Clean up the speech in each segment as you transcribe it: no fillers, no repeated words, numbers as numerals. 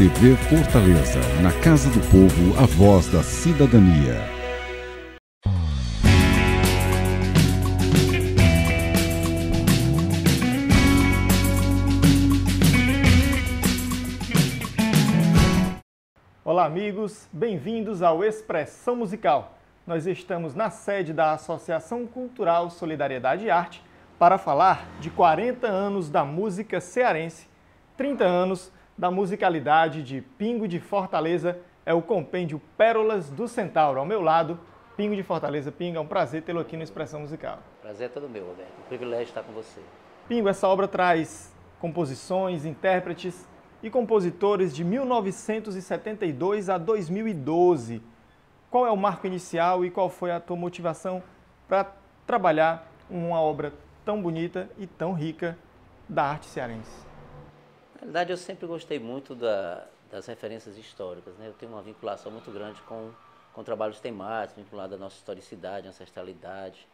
TV Fortaleza, na Casa do Povo, a voz da cidadania. Olá amigos, bem-vindos ao Expressão Musical. Nós estamos na sede da Associação Cultural Solidariedade e Arte para falar de 40 anos da música cearense, 30 anos da musicalidade de Pingo de Fortaleza, é o compêndio Pérolas do Centauro. Ao meu lado, Pingo de Fortaleza. Pingo, é um prazer tê-lo aqui no Expressão Musical. Prazer é todo meu, Roberto. Um privilégio estar com você. Pingo, essa obra traz composições, intérpretes e compositores de 1972 a 2012. Qual é o marco inicial e qual foi a tua motivação para trabalhar uma obra tão bonita e tão rica da arte cearense? Na realidade, eu sempre gostei muito das referências históricas, né? Eu tenho uma vinculação muito grande com trabalhos temáticos, vinculado à nossa historicidade, ancestralidade.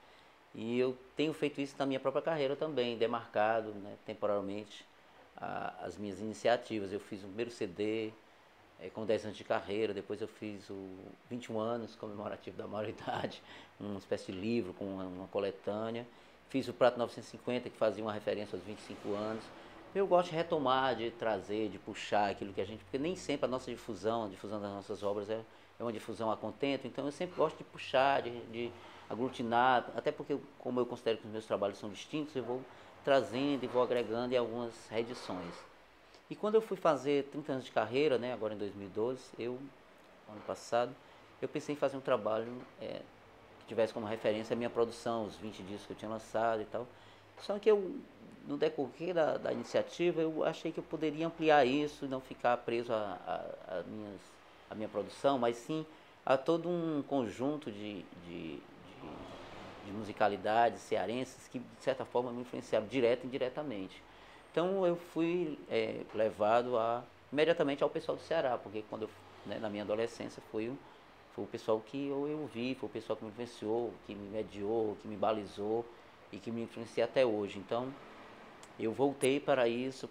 E eu tenho feito isso na minha própria carreira também, demarcado, né, temporalmente as minhas iniciativas. Eu fiz o primeiro CD com 10 anos de carreira, depois eu fiz o 21 anos comemorativo da maioridade, uma espécie de livro com uma coletânea. Fiz o Prato 950, que fazia uma referência aos 25 anos. Eu gosto de retomar, de trazer, de puxar aquilo que a gente... Porque nem sempre a nossa difusão, a difusão das nossas obras é uma difusão a contento, então eu sempre gosto de puxar, de aglutinar, até porque, como eu considero que os meus trabalhos são distintos, eu vou trazendo e vou agregando em algumas reedições. E quando eu fui fazer 30 anos de carreira, né, agora em 2012, ano passado, eu pensei em fazer um trabalho que tivesse como referência a minha produção, os 20 discos que eu tinha lançado e tal. Só que no decorrer da iniciativa, eu achei que eu poderia ampliar isso e não ficar preso a minha produção, mas sim a todo um conjunto de musicalidades cearenses que, de certa forma, me influenciaram direta e indiretamente. Então, eu fui levado imediatamente ao pessoal do Ceará, porque quando na minha adolescência, foi o pessoal que eu vi, foi o pessoal que me influenciou, que me mediou, que me balizou e que me influencia até hoje. Então, eu voltei para isso,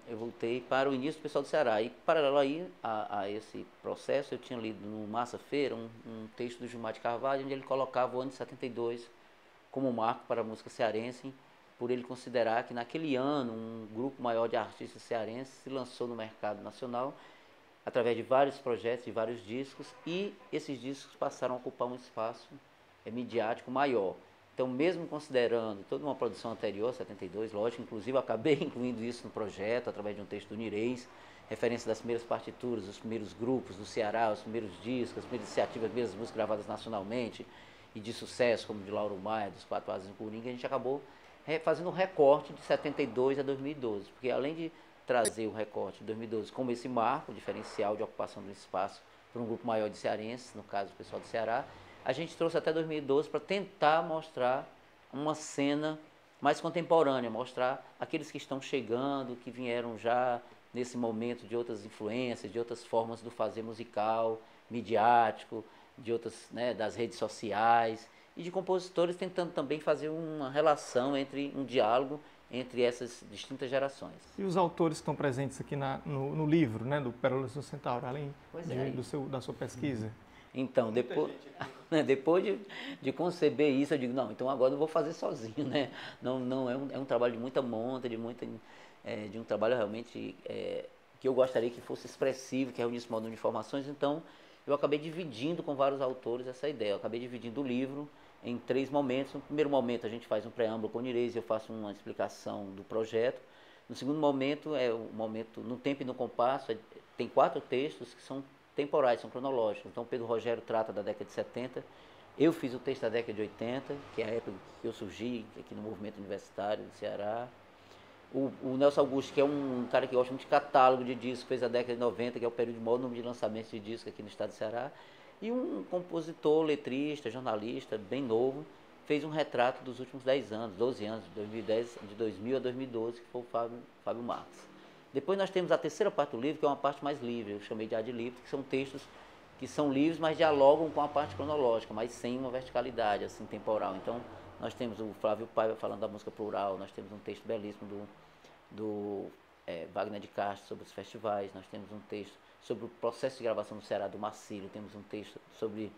eu voltei para o início do pessoal do Ceará. E, paralelo aí a esse processo, eu tinha lido no Massa Feira um texto do Gilmar de Carvalho, onde ele colocava o ano de 72 como marco para a música cearense, por ele considerar que naquele ano um grupo maior de artistas cearenses se lançou no mercado nacional através de vários projetos, de vários discos, e esses discos passaram a ocupar um espaço midiático maior. Então, mesmo considerando toda uma produção anterior, 72, lógico, inclusive eu acabei incluindo isso no projeto, através de um texto do Nirês, referência das primeiras partituras, dos primeiros grupos do Ceará, os primeiros discos, as primeiras iniciativas, as primeiras músicas gravadas nacionalmente, e de sucesso, como de Lauro Maia, dos Quatro Asas do Coringa, a gente acabou fazendo um recorte de 72 a 2012, porque além de trazer o recorte de 2012 como esse marco diferencial de ocupação do espaço para um grupo maior de cearenses, no caso o pessoal do Ceará, a gente trouxe até 2012 para tentar mostrar uma cena mais contemporânea, mostrar aqueles que estão chegando, que vieram já nesse momento de outras influências, de outras formas do fazer musical, midiático, de outras, né, das redes sociais, e de compositores tentando também fazer uma relação um diálogo entre essas distintas gerações. E os autores que estão presentes aqui no livro, né, do Pérolas do Centauro, além da sua pesquisa? Então, depois de conceber isso, eu digo, não, então agora eu vou fazer sozinho, né? Não é um trabalho de muita monta, de um trabalho realmente que eu gostaria que fosse expressivo, que reunisse um montão de informações. Então, eu acabei dividindo com vários autores essa ideia. Eu acabei dividindo o livro em 3 momentos. No primeiro momento, a gente faz um preâmbulo com o Nirês, eu faço uma explicação do projeto. No segundo momento, é o momento no tempo e no compasso. Tem 4 textos que são temporais, são cronológicos. Então, Pedro Rogério trata da década de 70, eu fiz o texto da década de 80, que é a época que eu surgi aqui no movimento universitário do Ceará. O Nelson Augusto, que é um cara que gosta muito de catálogo de discos, fez a década de 90, que é o período de maior número de lançamentos de discos aqui no estado do Ceará. E um compositor, letrista, jornalista, bem novo, fez um retrato dos últimos 10 anos, 12 anos, de 2000 a 2012, que foi o Fábio Marques. Depois nós temos a terceira parte do livro, que é uma parte mais livre, eu chamei de ad livre, que são textos que são livres, mas dialogam com a parte cronológica, mas sem uma verticalidade assim, temporal. Então, nós temos o Flávio Paiva falando da música plural, nós temos um texto belíssimo do Wagner de Castro sobre os festivais, nós temos um texto sobre o processo de gravação no Ceará do Marcílio, temos um texto sobre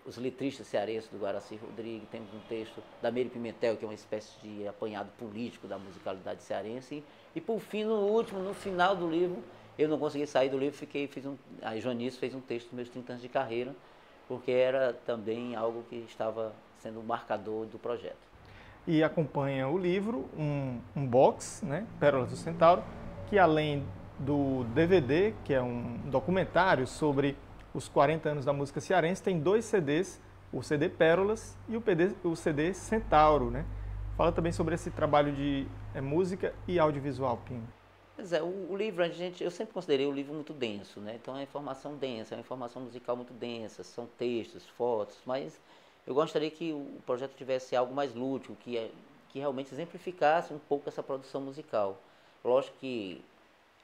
os letristas cearenses do Guaraci Rodrigues, temos um texto da Meire Pimentel, que é uma espécie de apanhado político da musicalidade cearense, e por fim, no final do livro, eu não consegui sair do livro, a Joanice fez um texto dos meus 30 anos de carreira, porque era também algo que estava sendo o marcador do projeto. E acompanha o livro um box, né, Pérolas do Centauro, que além do DVD, que é um documentário sobre os 40 anos da música cearense, tem 2 CDs, o CD Pérolas e o CD Centauro, né? Fala também sobre esse trabalho de música e audiovisual, Pinho. Pois é, o livro, eu sempre considerei o livro muito denso, né? Então é uma informação densa, é uma informação musical muito densa, são textos, fotos, mas eu gostaria que o projeto tivesse algo mais lúdico, que realmente exemplificasse um pouco essa produção musical. Lógico que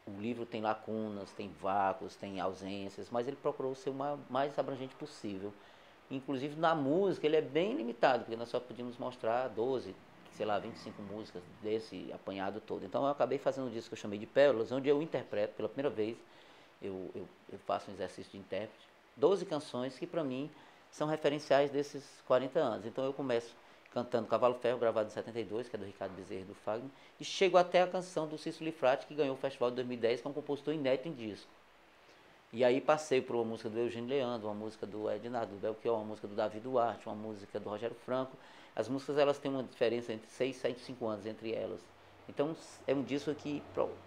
o livro tem lacunas, tem vácuos, tem ausências, mas ele procurou ser o mais abrangente possível. Inclusive na música ele é bem limitado, porque nós só podíamos mostrar 12, sei lá, 25 músicas desse apanhado todo. Então eu acabei fazendo um disco que eu chamei de Pérolas, onde eu interpreto pela primeira vez, eu faço um exercício de intérprete, 12 canções que para mim são referenciais desses 40 anos. Então eu começo cantando Cavalo Ferro, gravado em 72, que é do Ricardo Bezerra e do Fagner, e chego até a canção do Cícero Liffrati, que ganhou o Festival de 2010, que é um compositor inédito em disco. E aí passei por uma música do Eugênio Leandro, uma música do Ednardo, do Belchior, uma música do Davi Duarte, uma música do Rogério Franco. As músicas elas têm uma diferença entre 6, 7 e 5 anos entre elas. Então é um disco que,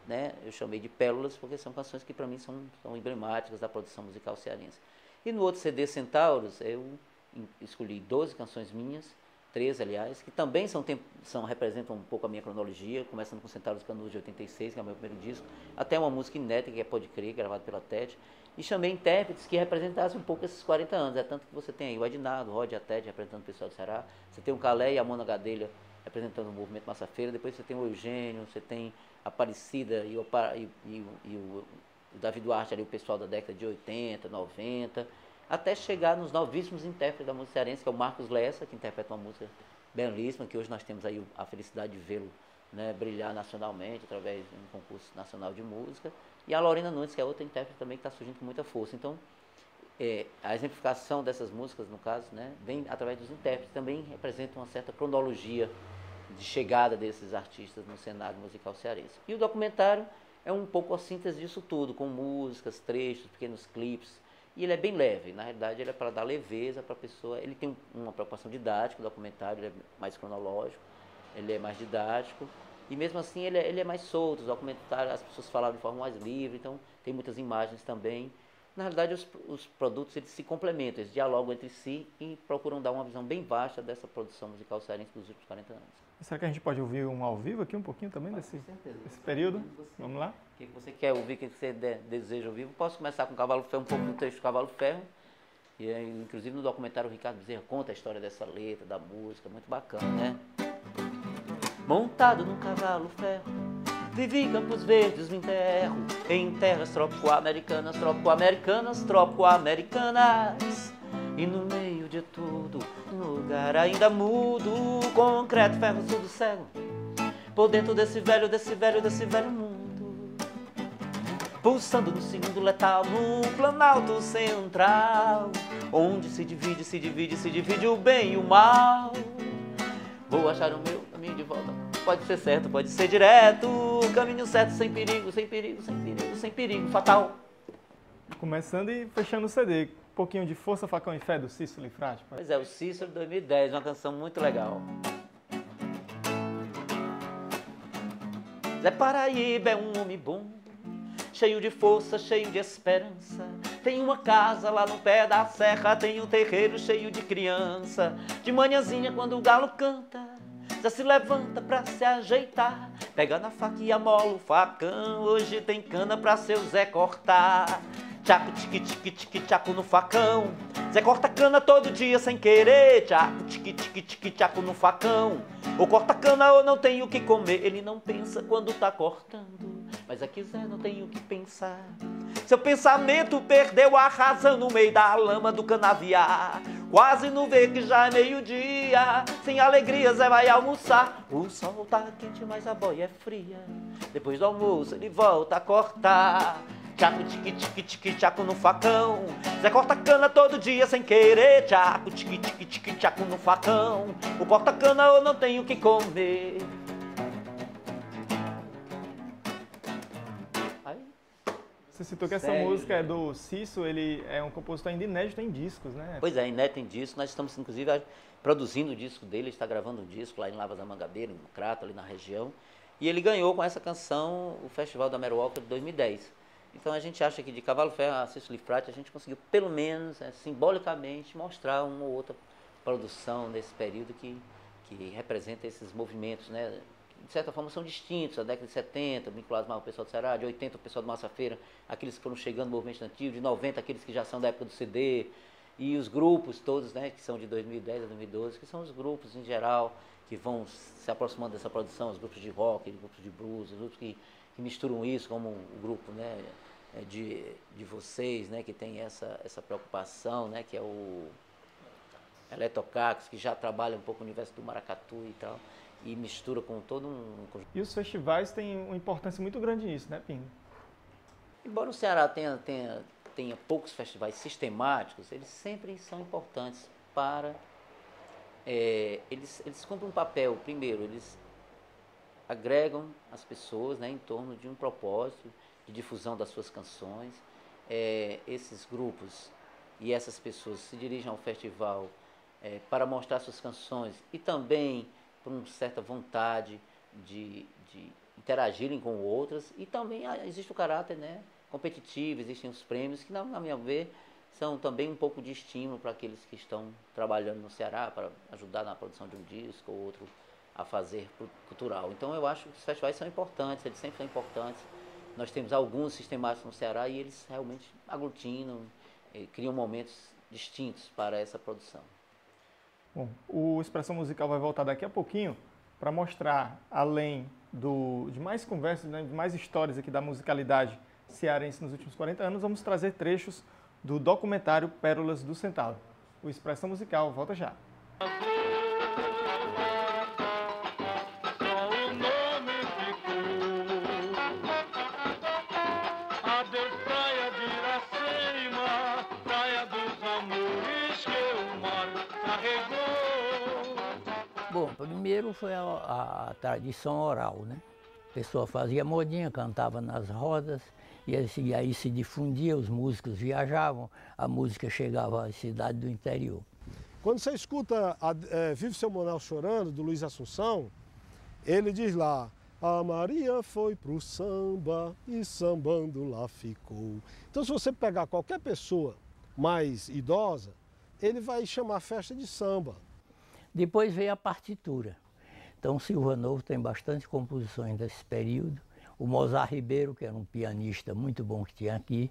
né, eu chamei de Pérolas, porque são canções que para mim são emblemáticas da produção musical cearense. E no outro CD Centauros, eu escolhi 12 canções minhas, 13 aliás, que também representam um pouco a minha cronologia, começando com Centauros Canudos de 86, que é o meu primeiro disco, até uma música inédita, que é Pode Crer, gravada pela Tete, e chamei intérpretes que representassem um pouco esses 40 anos. É tanto que você tem aí o Ednardo, o Rod e a Tete representando o pessoal do Ceará, você tem o Calé e a Mona Gadelha representando o movimento Massafeira, depois você tem o Eugênio, você tem a Aparecida e o Davi Duarte ali, o pessoal da década de 80, 90, até chegar nos novíssimos intérpretes da música cearense, que é o Marcos Lessa, que interpreta uma música belíssima, que hoje nós temos aí a felicidade de vê-lo, né, brilhar nacionalmente, através de um concurso nacional de música, e a Lorena Nunes, que é outra intérprete também que está surgindo com muita força. Então, a exemplificação dessas músicas, no caso, né, vem através dos intérpretes, também representa uma certa cronologia de chegada desses artistas no cenário musical cearense. E o documentário é um pouco a síntese disso tudo, com músicas, trechos, pequenos clipes, e ele é bem leve. Na realidade, ele é para dar leveza para a pessoa. Ele tem uma preocupação didática, o documentário ele é mais cronológico, ele é mais didático, e mesmo assim ele é mais solto. O documentário, as pessoas falavam de forma mais livre, então tem muitas imagens também. Na realidade, os produtos eles se complementam, eles dialogam entre si e procuram dar uma visão bem vasta dessa produção musical cearense dos últimos 40 anos. Será que a gente pode ouvir um ao vivo aqui, um pouquinho também desse período? Vamos lá? O que você quer ouvir, o que você deseja ouvir? Posso começar com Cavalo Ferro, um pouco do trecho do Cavalo Ferro. E, inclusive no documentário o Ricardo Bezerra conta a história dessa letra, da música, muito bacana, né? Montado num cavalo ferro, vivi campos verdes, me enterro em terras trópico-americanas, trópico-americanas, trópico-americanas. E no meio de tudo, um lugar ainda mudo, concreto, ferro, tudo cego, por dentro desse velho mundo, pulsando no segundo letal, no planalto central, onde se divide o bem e o mal. Vou achar o meu caminho de volta, pode ser certo, pode ser direto, caminho certo, sem perigo, sem perigo, sem perigo, sem perigo, fatal. Começando e fechando o CD. Um pouquinho de Força, Facão e Fé do Cícero Liffrati. Pois é, o Cícero 2010, uma canção muito legal. Zé Paraíba é um homem bom, cheio de força, cheio de esperança. Tem uma casa lá no pé da serra, tem um terreiro cheio de criança. De manhãzinha quando o galo canta, Zé se levanta pra se ajeitar, pega na faca e amola o facão. Hoje tem cana pra seu Zé cortar. Tchaco, tique, tique, tique, tchaco no facão. Zé corta cana todo dia sem querer. Tchaco, tique, tique, tique, tchaco no facão. Ou corta cana ou não tem o que comer. Ele não pensa quando tá cortando, mas aqui Zé não tem o que pensar. Seu pensamento perdeu a razão no meio da lama do canaviar. Quase não vê que já é meio-dia, sem alegria Zé vai almoçar. O sol tá quente, mas a boia é fria. Depois do almoço ele volta a cortar. Tchaco, tique, tique, tique, tchaco no facão. Zé corta cana todo dia sem querer. Tchaco, tique, tique, tique, tchaco no facão. O corta cana eu não tenho o que comer. Você citou que essa música é do Cício, ele é um compositor ainda inédito em discos, né? Pois é, inédito em disco. Nós estamos, inclusive, produzindo o disco dele. Ele está gravando um disco lá em Lavras da Mangabeira, no Crato, ali na região. E ele ganhou com essa canção o Festival da Meruoca de 2010. Então a gente acha que de Cavalo Ferro a Cício Liffrati a gente conseguiu, pelo menos, simbolicamente, mostrar uma ou outra produção nesse período que representa esses movimentos, né? De certa forma são distintos, a década de 70, vinculados mais ao pessoal do Ceará, de 80 o pessoal do Massa Feira, aqueles que foram chegando no movimento nativo, de 90 aqueles que já são da época do CD, e os grupos todos, né, que são de 2010 a 2012, que são os grupos em geral que vão se aproximando dessa produção, os grupos de rock, os grupos de blues, os grupos que misturam isso, como o grupo, né, de vocês, né, que tem essa preocupação, né, que é o Eletrocax, que já trabalha um pouco o universo do maracatu e tal, e mistura com todo um... E os festivais têm uma importância muito grande nisso, né, Pingo? Embora o Ceará tenha poucos festivais sistemáticos, eles sempre são importantes para... eles cumprem um papel, primeiro, eles agregam as pessoas, né, em torno de um propósito de difusão das suas canções. Esses grupos e essas pessoas se dirigem ao festival para mostrar suas canções e também por uma certa vontade de interagirem com outras, e também existe o caráter, né, competitivo, existem os prêmios que, na minha ver, são também um pouco de estímulo para aqueles que estão trabalhando no Ceará, para ajudar na produção de um disco ou outro a fazer cultural. Então eu acho que os festivais são importantes, eles sempre são importantes. Nós temos alguns sistemáticos no Ceará e eles realmente aglutinam, criam momentos distintos para essa produção. Bom, o Expressão Musical vai voltar daqui a pouquinho para mostrar, além de mais conversas, né, de mais histórias aqui da musicalidade cearense nos últimos 40 anos, vamos trazer trechos do documentário Pérolas do Centauro. O Expressão Musical volta já. Bom, primeiro foi a tradição oral, né? A pessoa fazia modinha, cantava nas rodas, e aí se difundia, os músicos viajavam, a música chegava às cidades do interior. Quando você escuta Vive Seu Manaus Chorando, do Luiz Assunção, ele diz lá: a Maria foi pro samba e sambando lá ficou. Então, se você pegar qualquer pessoa mais idosa, ele vai chamar a festa de samba. Depois veio a partitura. Então, Silva Novo tem bastante composições desse período. O Mozart Ribeiro, que era um pianista muito bom que tinha aqui.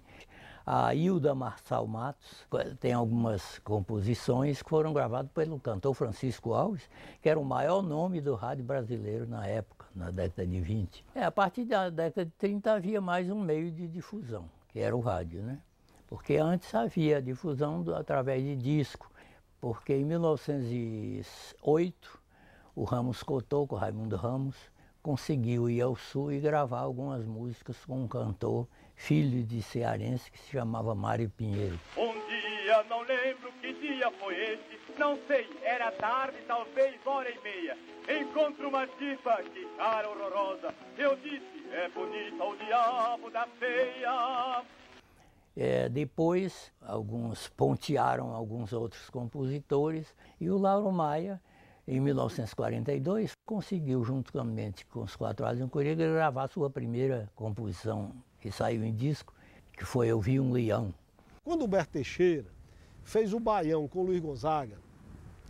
A Hilda Marçal Matos tem algumas composições que foram gravadas pelo cantor Francisco Alves, que era o maior nome do rádio brasileiro na época, na década de 20. A partir da década de 30 havia mais um meio de difusão, que era o rádio, né? Porque antes havia difusão através de disco. Porque em 1908, o Ramos Cotô, o Raimundo Ramos, conseguiu ir ao sul e gravar algumas músicas com um cantor, filho de cearense, que se chamava Mário Pinheiro. Um dia, não lembro que dia foi esse, não sei, era tarde, talvez 1h30. Encontro uma tipa, que cara horrorosa, eu disse, é bonita o diabo da feia. Depois, alguns pontearam alguns outros compositores, e o Lauro Maia, em 1942, conseguiu, juntamente com os Quatro Ases de Coreia, gravar sua primeira composição que saiu em disco, que foi Eu Vi um Leão. Quando o Humberto Teixeira fez o Baião com o Luiz Gonzaga,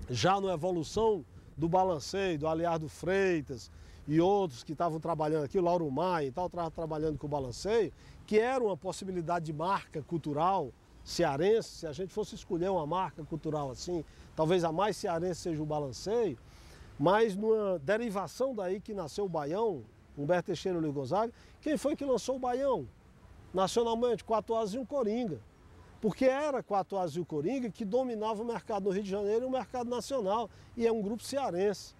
já na evolução do balanceio, do Aliardo Freitas e outros que estavam trabalhando aqui, o Lauro Maia e tal, estava trabalhando com o balanceio, que era uma possibilidade de marca cultural cearense. Se a gente fosse escolher uma marca cultural assim, talvez a mais cearense seja o balanceio, mas numa derivação daí que nasceu o Baião, Humberto Teixeira e Luiz Gonzaga. Quem foi que lançou o Baião? nacionalmente, 4 Asas e um Coringa. Porque era 4 Asas e o Coringa que dominava o mercado no Rio de Janeiro e o mercado nacional. E é um grupo cearense.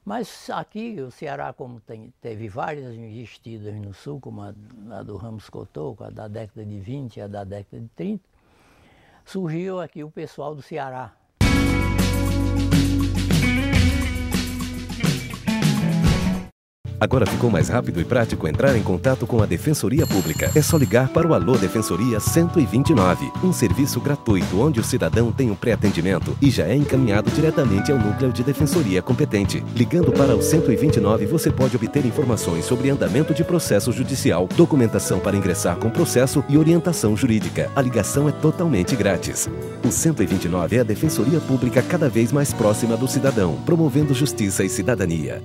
Mas aqui o Ceará, como teve várias investidas no sul, como a do Ramos Cotoco, a da década de 20, a da década de 30, surgiu aqui o pessoal do Ceará. Agora ficou mais rápido e prático entrar em contato com a Defensoria Pública. É só ligar para o Alô Defensoria 129, um serviço gratuito onde o cidadão tem um pré-atendimento e já é encaminhado diretamente ao núcleo de defensoria competente. Ligando para o 129, você pode obter informações sobre andamento de processo judicial, documentação para ingressar com processo e orientação jurídica. A ligação é totalmente grátis. O 129 é a Defensoria Pública cada vez mais próxima do cidadão, promovendo justiça e cidadania.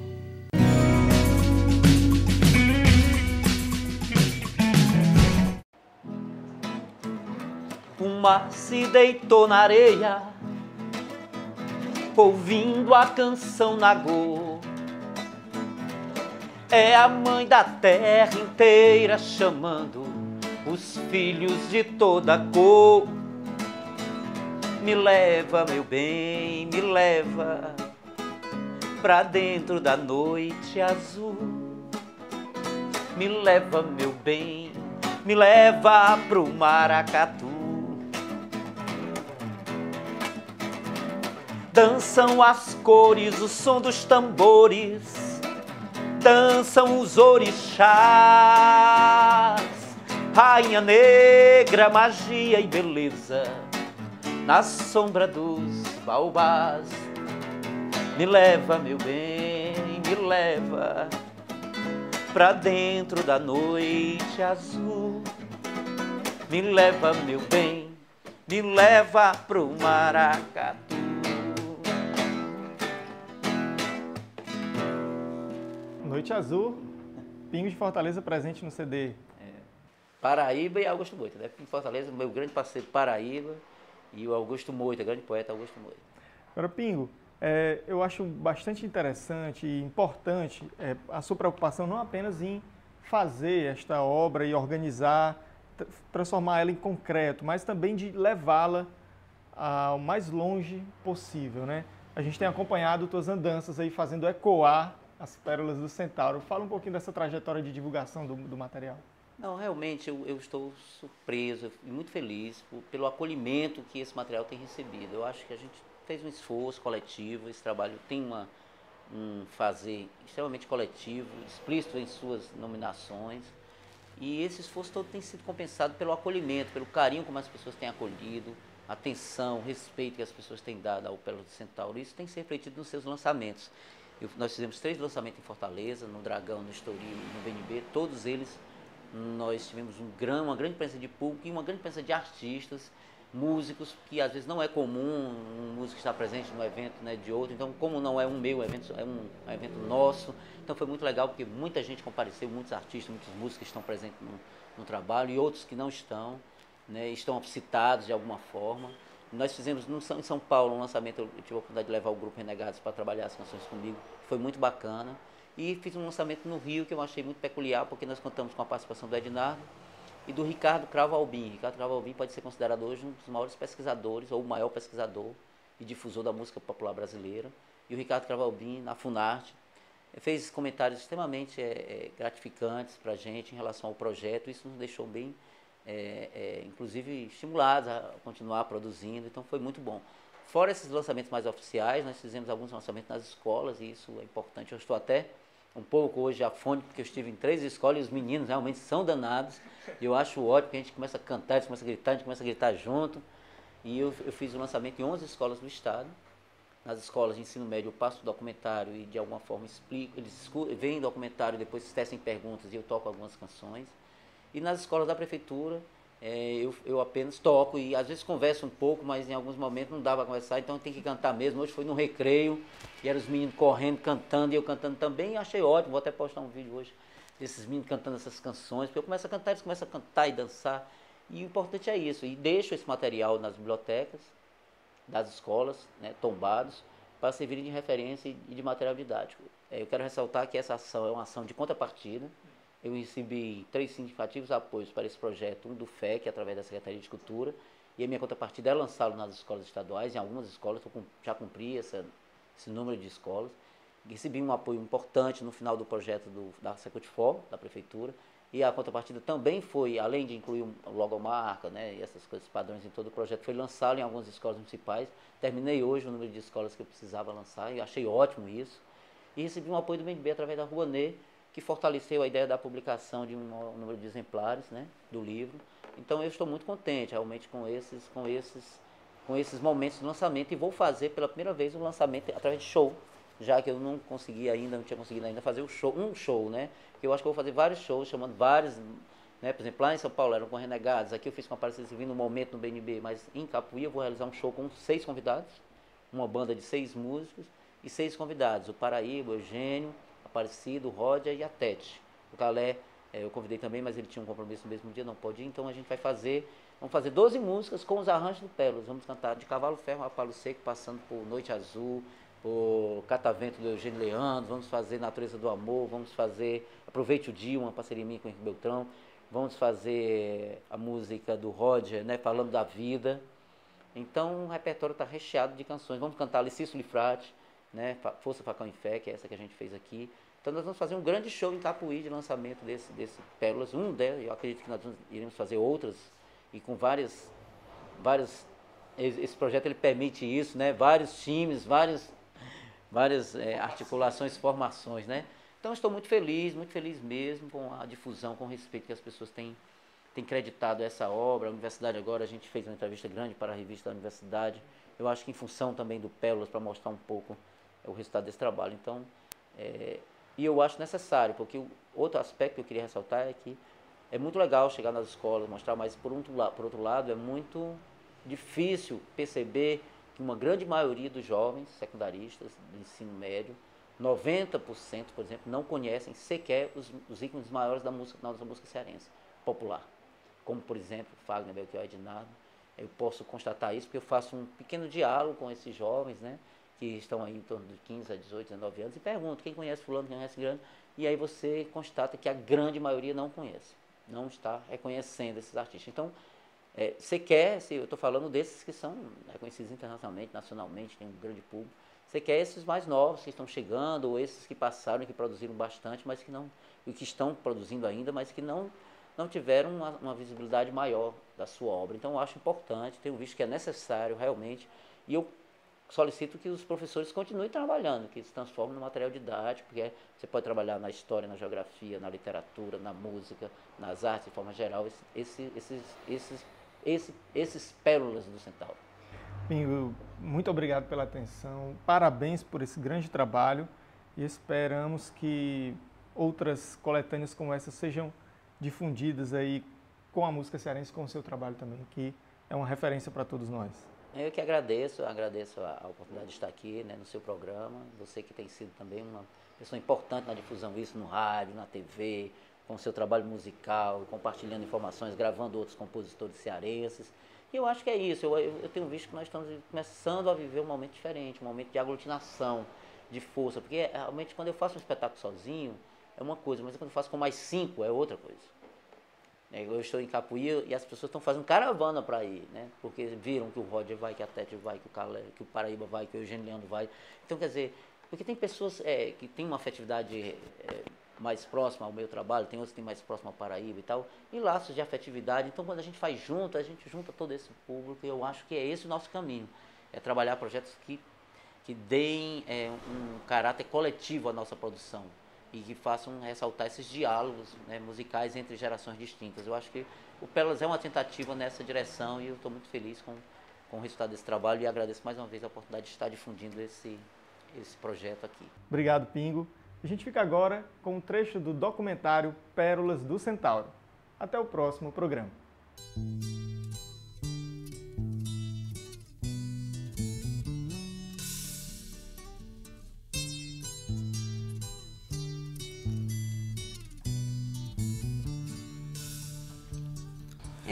O mar se deitou na areia, ouvindo a canção Nagô. É a mãe da terra inteira chamando os filhos de toda cor. Me leva, meu bem, me leva pra dentro da noite azul. Me leva, meu bem, me leva pro Maracatu. Dançam as cores, o som dos tambores, dançam os orixás, rainha negra, magia e beleza, na sombra dos baobás. Me leva, meu bem, me leva pra dentro da noite azul. Me leva, meu bem, me leva pro Maracatu. Noite Azul, Pingo de Fortaleza presente no CD. Paraíba e Augusto Moita, né? Em Fortaleza, meu grande parceiro Paraíba e o Augusto Moita, grande poeta Augusto Moita. Agora, Pingo, eu acho bastante interessante e importante a sua preocupação não apenas em fazer esta obra e organizar, transformar ela em concreto, mas também de levá-la ao mais longe possível, né? A gente tem acompanhado tuas andanças aí fazendo ecoar as Pérolas do Centauro. Fala um pouquinho dessa trajetória de divulgação do material. Não, realmente eu estou surpreso e muito feliz pelo acolhimento que esse material tem recebido. Eu acho que a gente fez um esforço coletivo, esse trabalho tem um fazer extremamente coletivo, explícito em suas nominações, e esse esforço todo tem sido compensado pelo acolhimento, pelo carinho como as pessoas têm acolhido, a atenção, o respeito que as pessoas têm dado ao Pérola do Centauro. Isso tem se refletido nos seus lançamentos. Nós fizemos 3 lançamentos em Fortaleza, no Dragão, no Estoril e no BNB. Todos eles nós tivemos uma grande presença de público e uma grande presença de artistas, músicos, que às vezes não é comum um músico estar presente no evento, né, de outro. Então, como não é um meu evento, é um evento nosso. Então foi muito legal porque muita gente compareceu, muitos artistas, muitos músicos estão presentes no trabalho e outros que não estão, né, estão citados de alguma forma. Nós fizemos em São Paulo um lançamento, eu tive a oportunidade de levar o grupo Renegados para trabalhar as canções comigo, foi muito bacana. E fiz um lançamento no Rio que eu achei muito peculiar, porque nós contamos com a participação do Ednardo e do Ricardo Cravo Albim. Ricardo Cravo Albim pode ser considerado hoje um dos maiores pesquisadores, ou o maior pesquisador e difusor da música popular brasileira. E o Ricardo Cravo Albim, na Funarte, fez comentários extremamente gratificantes para a gente em relação ao projeto. Isso nos deixou bem, inclusive, estimulados a continuar produzindo, então foi muito bom. Fora esses lançamentos mais oficiais, nós fizemos alguns lançamentos nas escolas, e isso é importante. Eu estou até um pouco hoje afônico, porque eu estive em 3 escolas e os meninos realmente são danados. E eu acho ótimo que a gente começa a cantar, a gente começa a gritar, a gente começa a gritar junto. E eu fiz o lançamento em 11 escolas do estado. Nas escolas de ensino médio eu passo o documentário e de alguma forma explico, eles veem o documentário e depois tecem perguntas e eu toco algumas canções. E nas escolas da prefeitura eu apenas toco e às vezes converso um pouco, mas em alguns momentos não dava para conversar, então tem que cantar mesmo. Hoje foi no recreio e eram os meninos correndo, cantando e eu cantando também, e achei ótimo. Vou até postar um vídeo hoje desses meninos cantando essas canções, porque eu começo a cantar, eles começam a cantar e dançar. E o importante é isso, e deixo esse material nas bibliotecas, das escolas, né, tombados, para servirem de referência e de material didático. Eu quero ressaltar que essa ação é uma ação de contrapartida. Eu recebi 3 significativos apoios para esse projeto, um do FEC, através da Secretaria de Cultura, e a minha contrapartida é lançá-lo nas escolas estaduais, em algumas escolas, já cumpri esse número de escolas. Recebi um apoio importante no final do projeto da Secutfor, da Prefeitura, e a contrapartida também foi, além de incluir a logomarca, né, e essas coisas padrões em todo o projeto, foi lançá-lo em algumas escolas municipais. Terminei hoje o número de escolas que eu precisava lançar, e achei ótimo isso. E recebi um apoio do BNB através da Rouanet, que fortaleceu a ideia da publicação de um número de exemplares, né, do livro. Então eu estou muito contente realmente com esses momentos de lançamento, e vou fazer pela primeira vez um lançamento através de show, já que eu não tinha conseguido ainda fazer um show, né? Eu acho que eu vou fazer vários shows, chamando vários, né? Por exemplo, lá em São Paulo eram com Renegados, aqui eu fiz com a Aparecida Civil no momento no BNB, mas em Capuí eu vou realizar um show com 6 convidados, uma banda de 6 músicos e 6 convidados, o Paraíba, o Eugênio, Aparecido, o Rodia e a Tete. O Calé, eu convidei também, mas ele tinha um compromisso no mesmo dia, não pôde ir, então a gente vamos fazer 12 músicas com os arranjos do Pérolas. Vamos cantar de Cavalo Ferro a Palo Seco, passando por Noite Azul, por Catavento do Eugênio Leandro, vamos fazer Natureza do Amor, vamos fazer Aproveite o Dia, uma parceria minha com o Henrique Beltrão, vamos fazer a música do Roger, né, falando da vida. Então o repertório está recheado de canções. Vamos cantar Licício Lifrate, né, Força, Facão e Fé, que é essa que a gente fez aqui. Então nós vamos fazer um grande show em Capuí de lançamento desse Pérolas, eu acredito que nós iremos fazer outras, e com várias esse projeto ele permite isso, né, vários times, várias articulações, formações, né. Então estou muito feliz mesmo com a difusão, com o respeito que as pessoas têm creditado essa obra. A universidade agora, a gente fez uma entrevista grande para a revista da universidade, eu acho que em função também do Pérolas, para mostrar um pouco o resultado desse trabalho. Então, e eu acho necessário, porque o outro aspecto que eu queria ressaltar é que é muito legal chegar nas escolas, mostrar, mas por outro lado é muito difícil perceber que uma grande maioria dos jovens secundaristas do ensino médio, 90%, por exemplo, não conhecem sequer os ícones maiores da nossa música cearense popular, como, por exemplo, Fagner, Belchior e Ednardo. Eu posso constatar isso porque eu faço um pequeno diálogo com esses jovens, né, que estão aí em torno de 15 a 18, 19 anos, e pergunto quem conhece fulano, quem conhece grande, e aí você constata que a grande maioria não conhece, não está reconhecendo esses artistas. Então, eu estou falando desses que são reconhecidos internacionalmente, nacionalmente, tem um grande público. Você quer esses mais novos que estão chegando, ou esses que passaram e que produziram bastante, mas que não, e que estão produzindo ainda, mas que não tiveram uma visibilidade maior da sua obra. Então eu acho importante, tenho visto que é necessário realmente, e eu solicito que os professores continuem trabalhando, que se transformem no material didático, porque você pode trabalhar na história, na geografia, na literatura, na música, nas artes de forma geral, esses pérolas do Centauro. Pingo, muito obrigado pela atenção, parabéns por esse grande trabalho, e esperamos que outras coletâneas como essa sejam difundidas aí com a música cearense, com o seu trabalho também, que é uma referência para todos nós. Eu que agradeço a oportunidade de estar aqui, né, no seu programa, você que tem sido também uma pessoa importante na difusão disso no rádio, na TV, com o seu trabalho musical, compartilhando informações, gravando outros compositores cearenses. E eu acho que é isso, eu tenho visto que nós estamos começando a viver um momento diferente, um momento de aglutinação, de força, porque realmente quando eu faço um espetáculo sozinho é uma coisa, mas quando eu faço com mais 5 é outra coisa. Eu estou em Capuí e as pessoas estão fazendo caravana para ir, né? Porque viram que o Roger vai, que a Tete vai, que o Calé, que o Paraíba vai, que o Eugênio Leandro vai. Então, quer dizer, porque tem pessoas que têm uma afetividade mais próxima ao meu trabalho, tem outros que têm mais próximo ao Paraíba e tal, e laços de afetividade. Então, quando a gente faz junto, a gente junta todo esse público, e eu acho que é esse o nosso caminho, é trabalhar projetos que deem um caráter coletivo à nossa produção e que façam ressaltar esses diálogos, né, musicais entre gerações distintas. Eu acho que o Pérolas é uma tentativa nessa direção, e eu estou muito feliz com o resultado desse trabalho, e agradeço mais uma vez a oportunidade de estar difundindo esse projeto aqui. Obrigado, Pingo. A gente fica agora com um trecho do documentário Pérolas do Centauro. Até o próximo programa.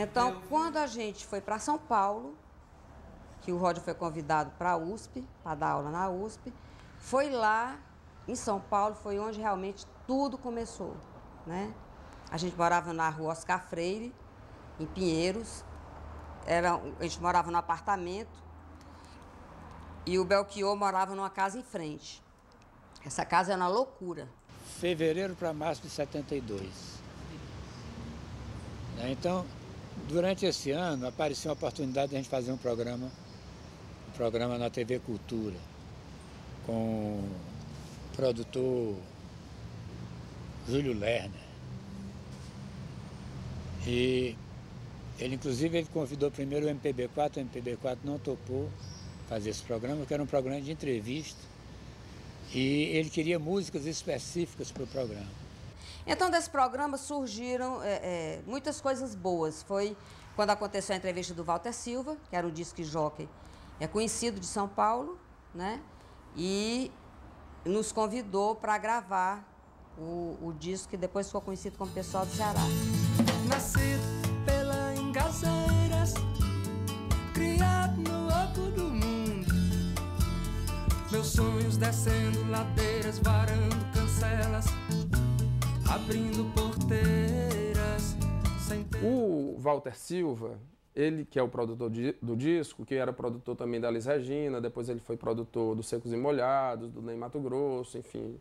Então, quando a gente foi para São Paulo, que o Roger foi convidado para a USP, para dar aula na USP, foi lá, em São Paulo, foi onde realmente tudo começou, né? A gente morava na rua Oscar Freire, em Pinheiros, a gente morava num apartamento e o Belchior morava numa casa em frente. Essa casa era uma loucura. Fevereiro para março de 72. Então, durante esse ano, apareceu a oportunidade de a gente fazer um programa na TV Cultura, com o produtor Júlio Lerner. E ele, inclusive, ele convidou primeiro o MPB4, o MPB4 não topou fazer esse programa, que era um programa de entrevista, e ele queria músicas específicas para o programa. Então, desse programa surgiram muitas coisas boas. Foi quando aconteceu a entrevista do Walter Silva, que era um disc jockey conhecido de São Paulo, né? E nos convidou para gravar o disco que depois ficou conhecido como Pessoal do Ceará. Nascido pela Engazeiras, criado no oco do mundo, meus sonhos descendo ladeiras, varando cancelas, abrindo porteiras. O Walter Silva, ele que é o produtor do disco, que era produtor também da Elis Regina, depois ele foi produtor do Secos e Molhados, do Ney Mato Grosso, enfim.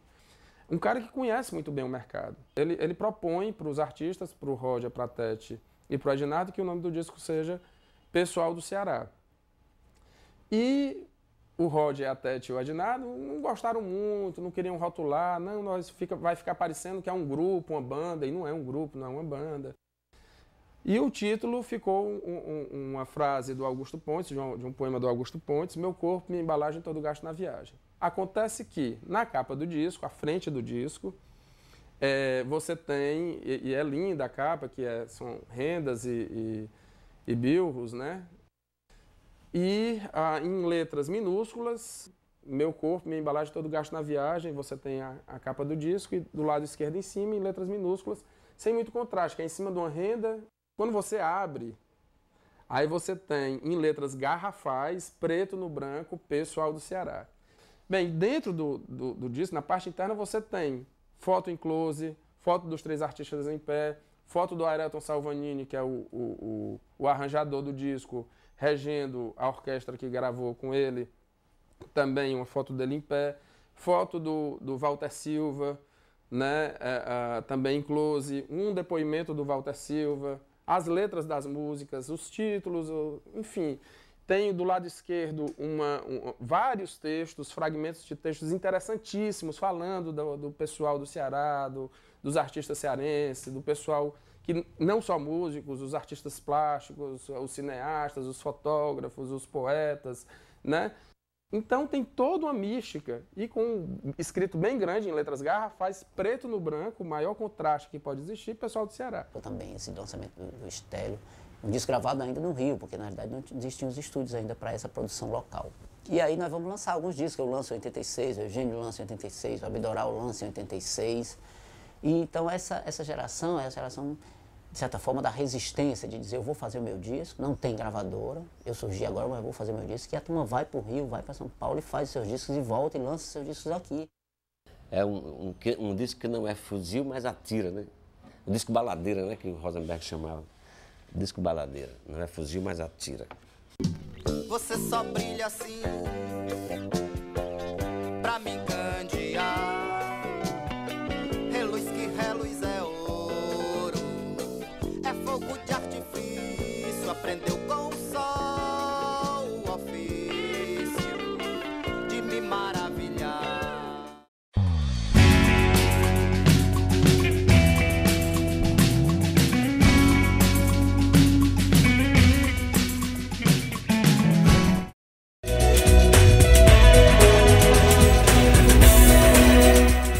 Um cara que conhece muito bem o mercado. Ele propõe para os artistas, para o Roger, para a Tete e para o Ednardo, que o nome do disco seja Pessoal do Ceará. E o Roger, a Tete e o Ednardo não gostaram muito, não queriam rotular, não, vai ficar parecendo que é um grupo, uma banda, e não é um grupo, não é uma banda. E o título ficou uma frase do Augusto Pontes, de um poema do Augusto Pontes, Meu corpo, minha embalagem, todo gasto na viagem. Acontece que, na capa do disco, à frente do disco, você tem, e é linda a capa, que são rendas e bilros, né? E em letras minúsculas, Meu corpo, minha embalagem, todo gasto na viagem, você tem a capa do disco, e do lado esquerdo em cima, em letras minúsculas, sem muito contraste, que é em cima de uma renda. Quando você abre, aí você tem em letras garrafais, preto no branco, Pessoal do Ceará. Bem, dentro do disco, na parte interna, você tem foto em close, foto dos 3 artistas em pé, foto do Ayrton Salvanini, que é o arranjador do disco, regendo a orquestra que gravou com ele, também uma foto dele em pé, foto do Walter Silva, né, também em close, um depoimento do Walter Silva, as letras das músicas, os títulos, enfim. Tem do lado esquerdo vários textos, fragmentos de textos interessantíssimos, falando do pessoal do Ceará, dos artistas cearenses, do pessoal que não só músicos, os artistas plásticos, os cineastas, os fotógrafos, os poetas, né? Então tem toda uma mística, e com escrito bem grande em letras garrafais, preto no branco, o maior contraste que pode existir, pessoal do Ceará. Eu também, esse lançamento do Estélio, um disco gravado ainda no Rio, porque na realidade não existiam os estúdios ainda para essa produção local. E aí nós vamos lançar alguns discos, eu lanço em 86, o Eugênio lança em 86, o Abidoral lança em 86. E então essa geração é a geração, de certa forma, da resistência, de dizer, eu vou fazer o meu disco, não tem gravadora, eu surgi agora, mas eu vou fazer o meu disco, e a turma vai para o Rio, vai para São Paulo e faz os seus discos e volta e lança os seus discos aqui. É um disco que não é fuzil, mas atira, né? Um disco baladeira, né, que o Rosenberg chamava. Disco baladeira, não é fuzil, mas atira. Você só brilha assim, pra me encandear. Reluz que reluz é ouro, é fogo de artifício. Aprendeu com o sol o ofício de me maravilhar.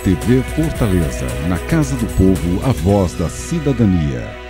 TV Fortaleza, na Casa do Povo, a voz da cidadania.